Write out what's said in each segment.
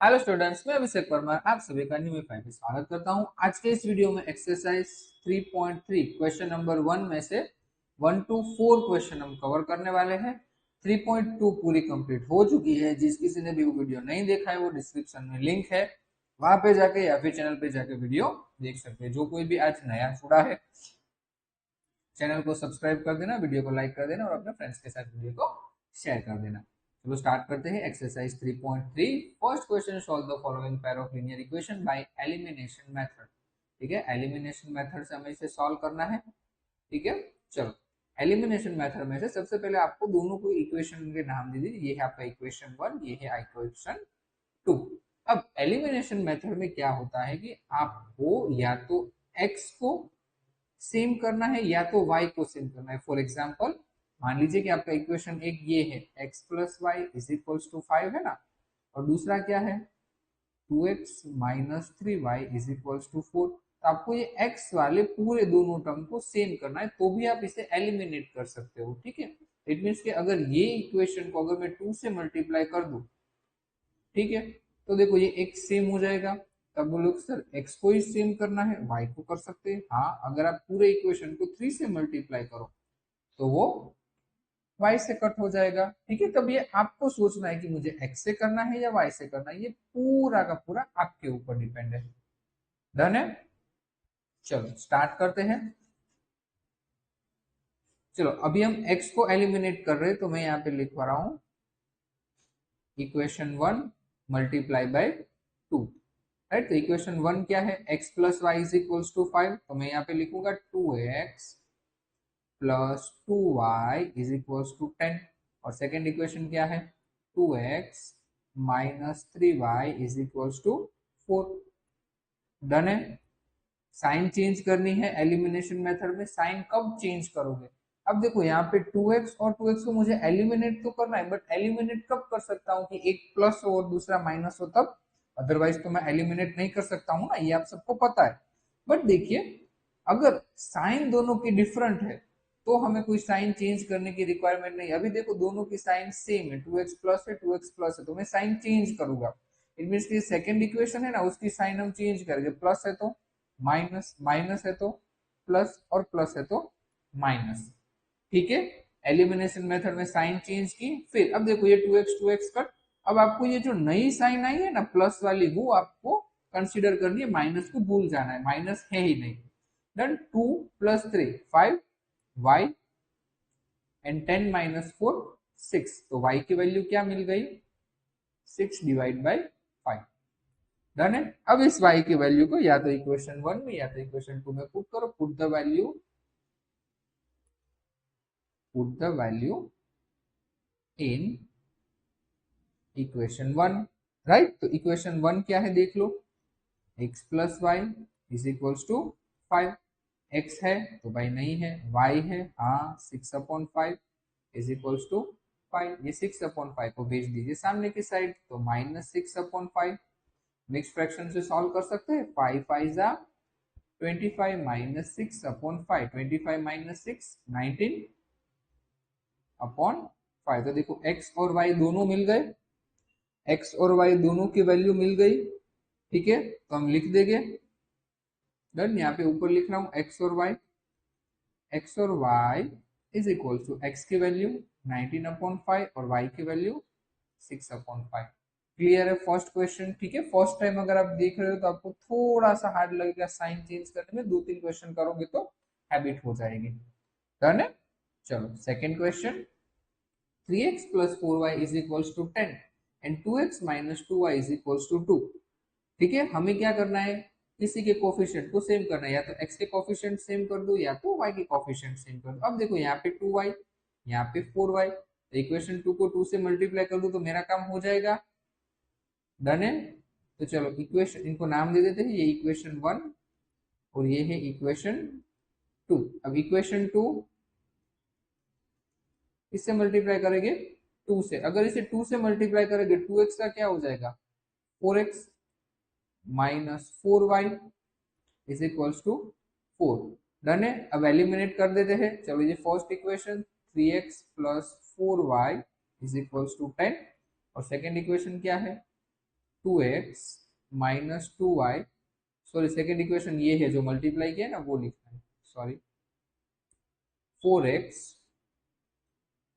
Hello students, मैं अभिषेक परमार आप सभी का न्यू फाइव में स्वागत करता हूं। आज के इस वीडियो में एक्सरसाइज 3.3 क्वेश्चन नंबर 1 में से 1 to 4 क्वेश्चन हम कवर करने वाले हैं। 3.2 पूरी कंप्लीट हो चुकी है। जिस किसी ने भी वो वीडियो नहीं देखा है वो डिस्क्रिप्शन में लिंक है, वहां पे जाके या फिर चैनल पे जाके वीडियो देख सकते हैं। जो कोई भी आज नया जुड़ा है, चैनल को सब्सक्राइब कर देना, वीडियो को लाइक कर देना और अपने फ्रेंड्स के साथ वीडियो को शेयर कर देना। चलो स्टार्ट करते हैं exercise 3.3। First question, solve the following pair of linear equation by elimination method. ठीक है, एलिमिनेशन मेथड से हमें इसे सॉल्व करना है। ठीक है, चलो एलिमिनेशन मेथड में से सबसे पहले आपको दोनों को इक्वेशन के नाम दे दीजिए। ये है आपका इक्वेशन 1, ये है इक्वेशन 2। अब एलिमिनेशन मेथड में क्या होता है कि आपको या तो x को सेम करना है या तो y को सेम करना है। फॉर एग्जाम्पल, मान लीजिए कि आपका इक्वेशन एक ये है, x plus y is equals to 5 है ना, और दूसरा क्या है 2x minus 3y is equals to 4। तो आपको ये x वाले पूरे दोनों टर्म को सेम करना है, तो भी आप इसे एलिमिनेट कर सकते हो। ठीक है, इट मीन्स कि अगर ये इक्वेशन को अगर मैं 2 से मल्टीप्लाई कर दूं, ठीक है, तो देखो ये x सेम हो जाएगा। तब बोलोगे सर x को ही सेम करना है, y को कर सकते हैं। हाँ, अगर आप पूरे इक्वेशन को 3 से मल्टीप्लाई करो तो वो y से कट हो जाएगा। ठीक है, तब ये आपको सोचना है कि मुझे x से करना है या y से करना है। ये पूरा का पूरा आपके ऊपर डिपेंड है। डन है, चलो स्टार्ट करते हैं। चलो अभी हम x को एलिमिनेट कर रहे हैं, तो मैं यहाँ पे लिखवा रहा हूँ इक्वेशन 1 मल्टीप्लाई बाय 2। राइट, तो इक्वेशन 1 क्या है, x plus y is equals to 5, तो मैं यहाँ पे लिखूंगा 2x plus 2y is equals to 10। और सेकेंड इक्वेशन क्या है, 2x minus 3y is equals to 4। Done है, साइन चेंज करनी है एलिमिनेशन मेथड में। साइन कब चेंज करोगे, अब देखो यहाँ पे 2x और 2x को मुझे एलिमिनेट तो करना है, बट एलिमिनेट कब कर सकता हूँ कि एक प्लस हो और दूसरा माइनस हो तब। अदरवाइज तो मैं एलिमिनेट नहीं कर सकता हूँ ना, ये आप सबको पता है। बट देखिए, अगर साइन दोनों की डिफरेंट है तो हमें कोई साइन चेंज करने की रिक्वायरमेंट नहीं। अभी देखो दोनों की साइन सेम है, 2x प्लस है 2x प्लस है, तो मैं साइन चेंज करूंगा। इट मीन की सेकेंड इक्वेशन है ना, उसकी साइन हम चेंज करेंगे। प्लस है तो माइनस, माइनस है तो प्लस, और प्लस है तो माइनस। ठीक है, एलिमिनेशन मेथड में साइन चेंज की। फिर अब देखो ये 2x कट। अब आपको ये जो नई साइन आई है ना प्लस वाली, वो आपको कंसीडर करनी है, माइनस को भूल जाना है, माइनस है ही नहीं। Then 2 plus 3 5 y and 10 minus 4 6। तो y की वैल्यू क्या मिल गई, 6 डिवाइड बाई 5। डन है, अब इस y की वैल्यू को या तो इक्वेशन 1 में या तो इक्वेशन 2 में पुट करो। Put the value in equation 1। Right, तो इक्वेशन 1 क्या है देख लो, x plus y is equals to 5। x है तो भाई नहीं है, y है हाँ 6/5 इज इक्वल्स टू 5। ये 6/5 को भेज दीजिए सामने की साइड, तो माइनस 6/5। मिक्स फ्रैक्शन से सॉल्व कर सकते हैं, 5 5 जा 25 माइनस 6/5, 25 माइनस 6 19/5। तो देखो x और y दोनों मिल गए, x और y दोनों की वैल्यू मिल गई। ठीक है, तो हम लिख देंगे। डन, यहाँ पे ऊपर लिख रहा हूँ x और y is equal to x की वैल्यू 19/5 और y की वैल्यू 6/5। क्लियर है फर्स्ट क्वेश्चन। ठीक है, फर्स्ट टाइम अगर आप देख रहे हो तो आपको थोड़ा सा हार्ड लगेगा साइन चेंज करने में, 2-3 क्वेश्चन करोगे तो हैबिट हो जाएगी। डन है, चलो second question, 3x plus 4y is equals to 10 and 2x minus 2y is equals to 2। ठीक है, हमें क्या करना है, किसी के कोफिशिएंट को सेम करना है, या तो x के कोफिशिएंट सेम कर दो या तो y के कोफिशिएंट सेम कर दो। अब देखो यहाँ पे 2y, यहाँ पे 4y, तो इक्वेशन 2 को 2 से मल्टीप्लाई कर दो तो मेरा काम हो जाएगा। डन है, तो चलो इक्वेशन, इनको नाम दे देते हैं, ये इक्वेशन 1 और ये है इक्वेशन 2। अब इक्वेशन 2 इससे मल्टीप्लाई करेंगे 2 से, अगर इसे 2 से मल्टीप्लाई करेंगे 2x का क्या हो जाएगा 4x minus 4y is equals to 4। Done है, अब एलिमिनेट कर देते हैं। चलो ये first equation 3x plus 4y is equals to 10, और सेकेंड इक्वेशन क्या है 2x minus 2y, sorry second equation ये है जो मल्टीप्लाई किया है ना वो लिखना है, sorry 4x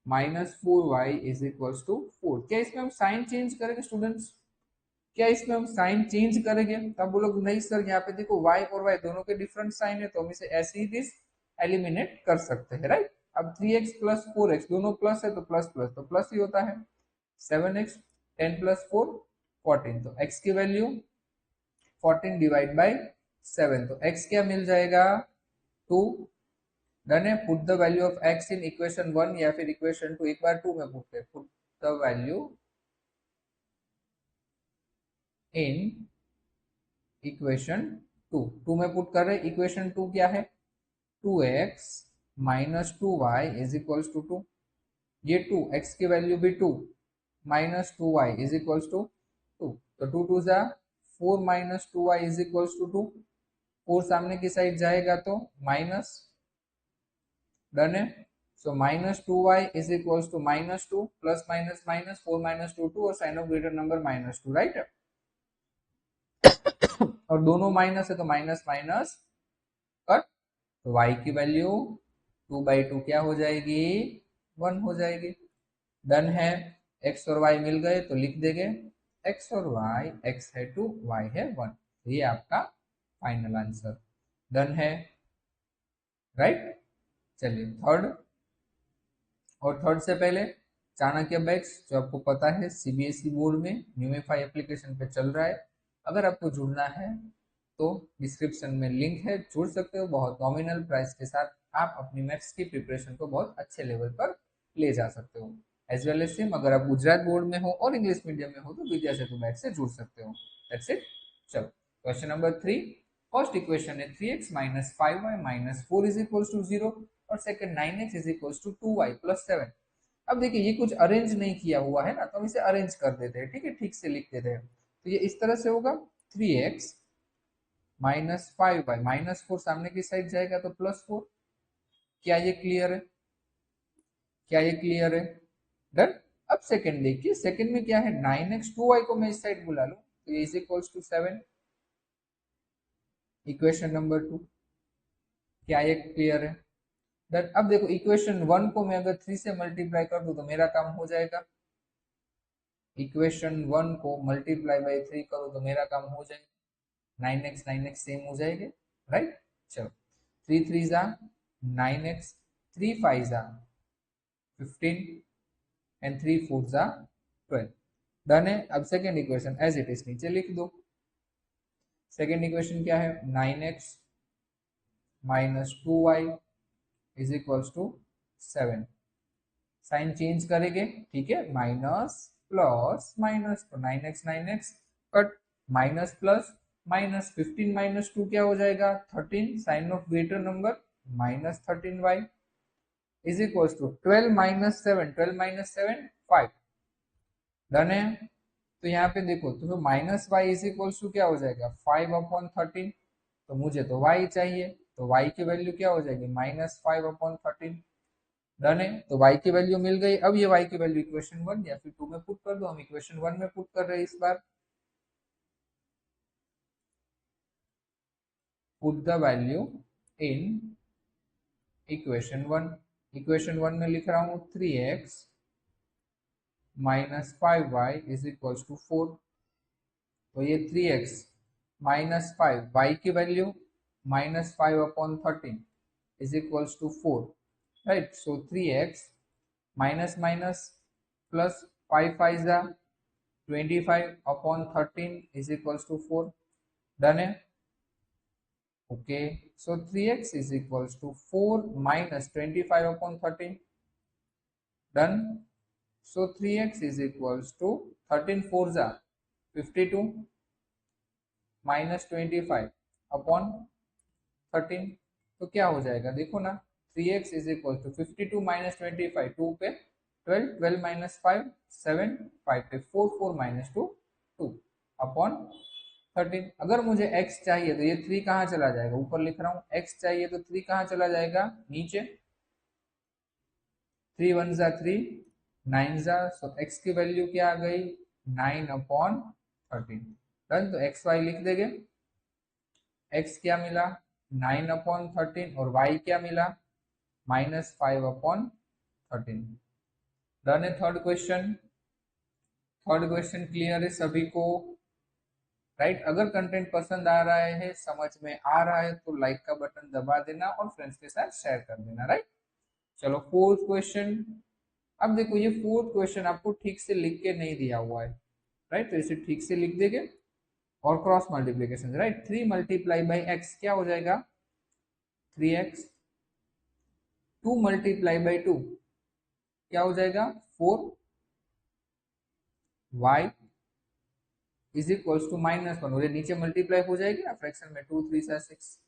minus 4y is equals to 4। क्या इसमें हम साइन चेंज करेंगे स्टूडेंट्स? क्या इसमें हम साइन चेंज करेंगे? तो आप बोलोगे नहीं सर, यहाँ पे देखो y और y दोनों के डिफरेंट साइन है, तो हम इसे ऐसे ही दिस एलिमिनेट कर सकते हैं, राइट। अब 3x प्लस 4x दोनों प्लस है तो प्लस प्लस तो प्लस ही होता है। 7x 10 प्लस 4 14, तो x की वैल्यू 14 डिवाइड बाई 7, तो x क्या मिल जाएगा 2। डन है। Put the value of x in equation 1 या फिर इक्वेशन 2, एक बार 2 में put the value in equation 2 में पुट कर रहे। इक्वेशन 2 क्या है? 2x minus 2y is equals to 2। ये 2 x की वैल्यू भी 2 minus 2y is equals to 2, तो 2 2 जा 4 minus 2y is equals to 2। 4 सामने की साइड जाएगा तो माइनस। डन है। So minus 2y is equals to minus 2 plus minus minus 4 minus 2 2 और sign of greater number minus 2, right. और दोनों माइनस है तो माइनस माइनस कट, तो y की वैल्यू 2/2 क्या हो जाएगी? 1 हो जाएगी। डन है। x और y मिल गए तो लिख देंगे x और y, x है 2 y है 1, ये आपका फाइनल आंसर। डन है, राइट। चलिए थर्ड, और थर्ड से पहले चाणक्य बैग्स जो आपको पता है सीबीएसई बोर्ड में न्यूमेफाई एप्लीकेशन पे चल रहा है। अगर आपको जुड़ना है तो डिस्क्रिप्शन में लिंक है, जुड़ सकते हो। बहुत नॉमिनल प्राइस के साथ आप अपनी मैथ्स की प्रिपरेशन को बहुत अच्छे लेवल पर ले जा सकते हो। एज वेल एज सेम अगर आप गुजरात बोर्ड में हो और इंग्लिश मीडियम में हो तो विद्या सेतु बैच से जुड़ सकते हो। That's it. चलो क्वेश्चन नंबर 3, फर्स्ट इक्वेशन है 3x minus 5y minus 4 is equals to 0 और second 9x is equals to 2y plus 7। अब देखिए ये कुछ अरेंज नहीं किया हुआ है ना, तो हम इसे अरेंज कर देते हैं, ठीक है, ठीक से लिख देते हैं। तो ये इस तरह से होगा 3x माइनस 5y माइनस 4 सामने की साइड जाएगा तो प्लस 4। क्या ये क्लियर है? क्या ये क्लियर है? डन। अब सेकंड देखिए, सेकंड में क्या है 9x 2y को मैं इस साइड बुला लूं तो ये is equals to 7। Equation number 2, क्या ये क्लियर है? डन। अब देखो इक्वेशन 1 को मैं अगर 3 से मल्टीप्लाई कर दूं तो मेरा काम हो जाएगा। इक्वेशन 1 को मल्टीप्लाई बाई 3 करो तो मेरा काम हो जाएगा। 9x सेम हो जाएंगे, राइट। चलो 3 3 जा 9x, 3 5 जा 15 एंड 3 4 जा 12। डन है। अब second equation as it is नीचे लिख दो। सेकेंड इक्वेशन क्या है 9x minus 2y is equals to 7। Sign change करेंगे, ठीक है, माइनस प्लस माइनस, तो 9x cut, minus plus minus 15 minus 2 क्या हो जाएगा 13, sign of greater number minus 13y is equals to 12 minus 7, 12 minus 7 5। Done है। तो यहाँ पे देखो तो minus Y is equals to क्या हो जाएगा 5/13, तो मुझे तो y चाहिए, तो y की वैल्यू क्या हो जाएगी माइनस 5/13। डन है। तो y की वैल्यू मिल गई। अब ये y की वैल्यू इक्वेशन 1 या फिर 2 में पुट कर दो। हम इक्वेशन 1 में पुट कर रहे हैं इस बार। Put the value in equation 1। Equation 1 में लिख रहा हूँ 3x minus 5y is equals to 4। तो ये 3x माइनस 5, y की वैल्यू minus 5/13 is equals to 4, right. So 3x minus minus plus 5 5 जा 25/13 is equals to 4। डन है। Okay, so 3x is equals to 4 minus 25/13। Done. So 3x is equals to 13 4 जा 52 minus 25/13। तो क्या हो जाएगा देखो ना, 3x is equals to 52 minus 25, 2 पे 12, 12 minus 5 7, 5 पे 4, 4 minus 2 2 अपॉन 13। अगर मुझे x चाहिए तो ये 3 कहाँ चला जाएगा, ऊपर लिख रहा हूँ x चाहिए तो 3 कहाँ चला जाएगा नीचे। 3 1 जा 3, 9 जा, सो x की वैल्यू क्या आ गई 9/13। 13। डन। तो एक्स वाई लिख देंगे। एक्स क्या मिला 9/13 और वाई क्या मिला -5/13। डन है third question. Third question clear है सभी को, राइट? अगर कंटेंट पसंद आ रहा है, समझ में आ रहा है तो लाइक का बटन दबा देना और फ्रेंड्स के साथ शेयर कर देना, राइट? चलो फोर्थ क्वेश्चन। अब देखो ये फोर्थ क्वेश्चन आपको ठीक से लिख के नहीं दिया हुआ है, राइट? तो इसे ठीक से लिख देंगे और cross multiplication, right? 3 multiply by x क्या हो जाएगा 3x। 2 मल्टीप्लाई बाई 2 क्या हो जाएगा 4y इज इक्वल्स टू -1। और ये नीचे मल्टीप्लाई हो जाएगी ना फ्रैक्शन में, 2 3 6।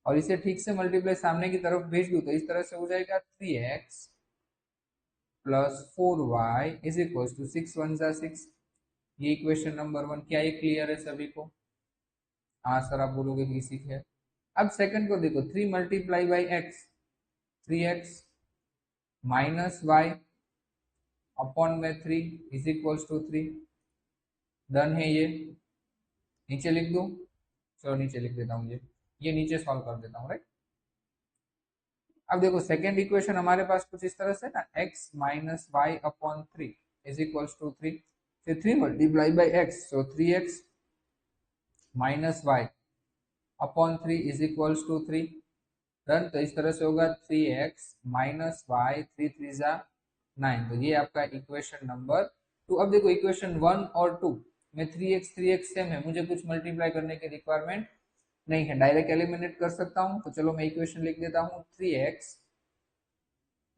और इसे ठीक से मल्टीप्लाई सामने की तरफ भेज दूं तो इस तरह से हो जाएगा 3x plus 4y is equals to 6 1 6। ये इक्वेशन नंबर 1। क्या ये क्लियर है सभी को? हाँ सर आप बोलोगे कि सीख है। अब सेकंड को देखो 3 multiply by x 3x minus y upon में 3 इज इक्वल्स टू 3। डन है ये। नीचे लिख दो। चलो नीचे लिख देता हूँ ये नीचे सॉल्व कर देता हूँ, राइट? अब देखो सेकेंड इक्वेशन हमारे पास कुछ इस तरह से ना x minus y upon 3 is equals to 3। फिर 3 multiply by x, so 3x minus y upon 3 is equals to 3। Done. तो इस तरह से होगा 3x माइनस वाई 3 3 जा 9। तो ये आपका इक्वेशन नंबर 2। अब देखो इक्वेशन 1 और 2 में 3x सेम है, मुझे कुछ मल्टीप्लाई करने की रिक्वायरमेंट नहीं है, डायरेक्ट एलिमिनेट कर सकता हूँ। तो चलो मैं इक्वेशन लिख देता हूँ 3x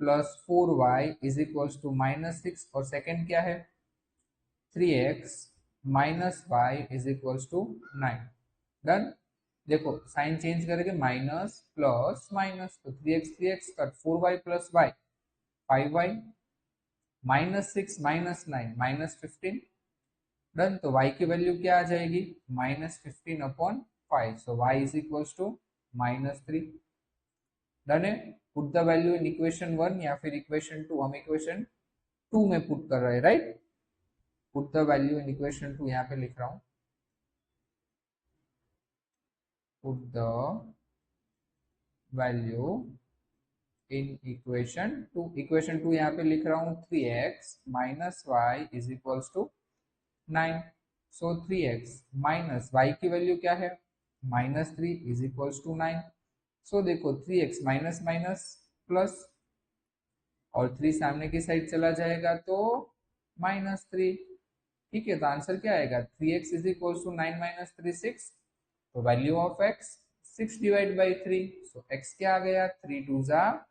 plus 4y is equals to -6। और सेकेंड क्या है 3x minus Y is equals to 9। Done. देखो साइन चेंज करके माइनस प्लस माइनस, तो 3x cut 4y plus Y 5y -6 -9 -15। Done. तो y की वैल्यू क्या आ जाएगी -15/5। So y is equals to -3। Done है। Put the value in equation 1 या फिर इक्वेशन 2। हम इक्वेशन 2 में पुट कर रहे हैं, right? Put the value in equation 2 यहाँ पे लिख रहा हूँ। Put the value in equation 2। Equation 2 यहाँ पे लिख रहा हूँ 3x minus Y is equals to 9। So 3x minus Y की वैल्यू क्या है -3 इज इक्वल्स टू 9। सो देखो 3x माइनस माइनस प्लस और 3 सामने की साइड चला जाएगा तो -3। ठीक है, तो आंसर क्या आएगा 3x इज इक्वल्स टू 9 - 3 6। तो value of x 6 divide by 3। So x क्या आ गया 3 2 जा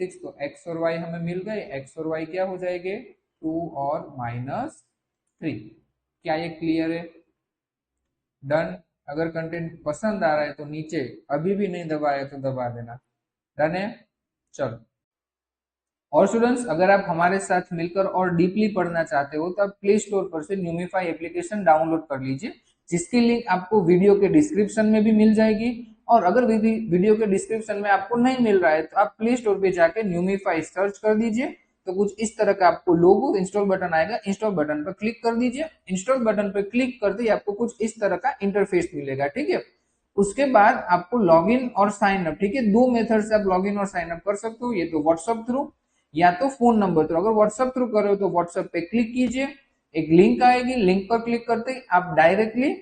6। तो x और y हमें मिल गए। x और y क्या हो जाएंगे 2 और -3। क्या ये क्लियर है? डन। अगर कंटेंट पसंद आ रहा है तो नीचे अभी भी नहीं दबाया तो दबा देना। डन है। चलो। और स्टूडेंट्स अगर आप हमारे साथ मिलकर और डीपली पढ़ना चाहते हो तो आप प्ले स्टोर पर से न्यूमिफाई एप्लीकेशन डाउनलोड कर लीजिए, जिसकी लिंक आपको वीडियो के डिस्क्रिप्शन में भी मिल जाएगी। और अगर वीडियो के डिस्क्रिप्शन में आपको नहीं मिल रहा है तो आप प्ले स्टोर पे जाकर न्यूमिफाई सर्च कर दीजिए, तो कुछ इस तरह का आपको लोगो इंस्टॉल बटन आएगा। इंस्टॉल बटन पर क्लिक कर दीजिए। इंस्टॉल बटन पर क्लिक करते ही आपको कुछ इस तरह का इंटरफेस मिलेगा, ठीक है? उसके बाद आपको लॉगिन और साइन अप, ठीक है, दो मेथड से आप लॉगिन और साइन अप कर सकते हो। ये तो व्हाट्सएप थ्रू या तो फोन नंबर थ्रू। अगर व्हाट्सएप थ्रू कर रहे हो तो व्हाट्सएप पे क्लिक कीजिए, एक लिंक आएगी, लिंक पर क्लिक करते ही आप डायरेक्टली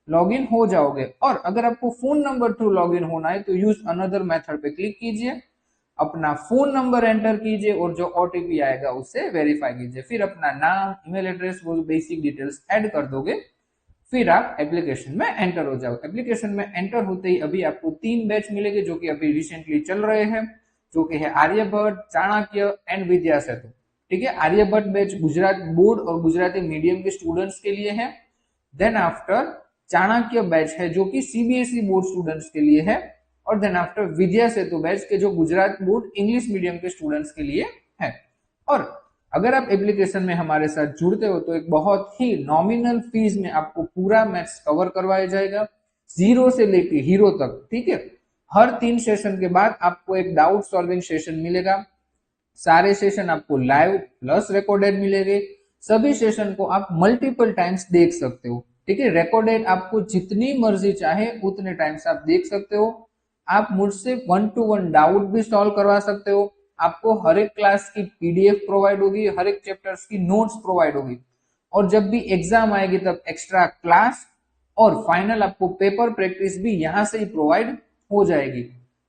लॉगिन हो जाओगे। और अगर आपको फोन नंबर थ्रू लॉगिन होना है तो यूज अनदर मेथड पे क्लिक कीजिए, अपना फोन नंबर एंटर कीजिए और जो ओटीपी आएगा उससे वेरीफाई कीजिए। फिर अपना नाम, ईमेल एड्रेस, वो बेसिक डिटेल्स ऐड कर दोगे, फिर आप एप्लीकेशन में एंटर हो जाओ। एप्लीकेशन में एंटर होते ही अभी आपको 3 बैच मिलेंगे जो कि अभी रिसेंटली चल रहे हैं, जो कि है आर्यभट्ट, चाणक्य एंड विद्या सेतु। ठीक है, आर्यभट्ट बैच गुजरात बोर्ड और गुजराती मीडियम के स्टूडेंट्स के लिए है। देन आफ्टर चाणक्य बैच है जो कि सीबीएसई बोर्ड स्टूडेंट्स के लिए है। और देन आफ्टर विद्या सेतु बैच के जो गुजरात बोर्ड इंग्लिश मीडियम के स्टूडेंट्स के लिए है। और अगर आप एप्लीकेशन में हमारे साथ जुड़ते हो तो एक बहुत ही नॉमिनल फीस में आपको पूरा मैथ्स कवर करवाया जाएगा, जीरो से लेके हीरो तक। ठीक है, हर 3 सेशन के बाद आपको एक डाउट सॉल्विंग सेशन मिलेगा। सारे सेशन आपको लाइव प्लस रिकॉर्डेड मिलेंगे। सभी सेशन को आप मल्टीपल टाइम्स देख सकते हो। ठीक है, रिकॉर्डेड आपको जितनी मर्जी चाहे उतने टाइम्स आप देख सकते हो। आप मुझसे 1-to-1 डाउट भी सॉल्व करवा सकते हो। आपको हर एक क्लास की पीडीएफ प्रोवाइड होगी, हर एक चैप्टर्स की नोट्स प्रोवाइड होगी, और जब भी एग्जाम आएगी तब एक्स्ट्रा क्लास और फाइनल आपको पेपर प्रैक्टिस भी यहाँ से ही प्रोवाइड हो जाएगी।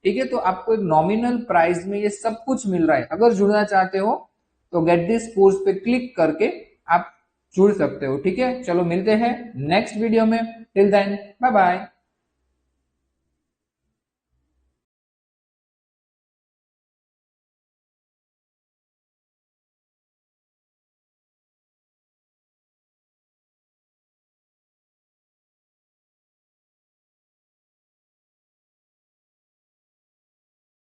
ठीक है, तो आपको एक नॉमिनल प्राइस में ये सब कुछ मिल रहा है। अगर जुड़ना चाहते हो तो गेट दिस कोर्स पे क्लिक करके आप जुड़ सकते हो। ठीक है, चलो मिलते हैं नेक्स्ट वीडियो में। Till then bye bye.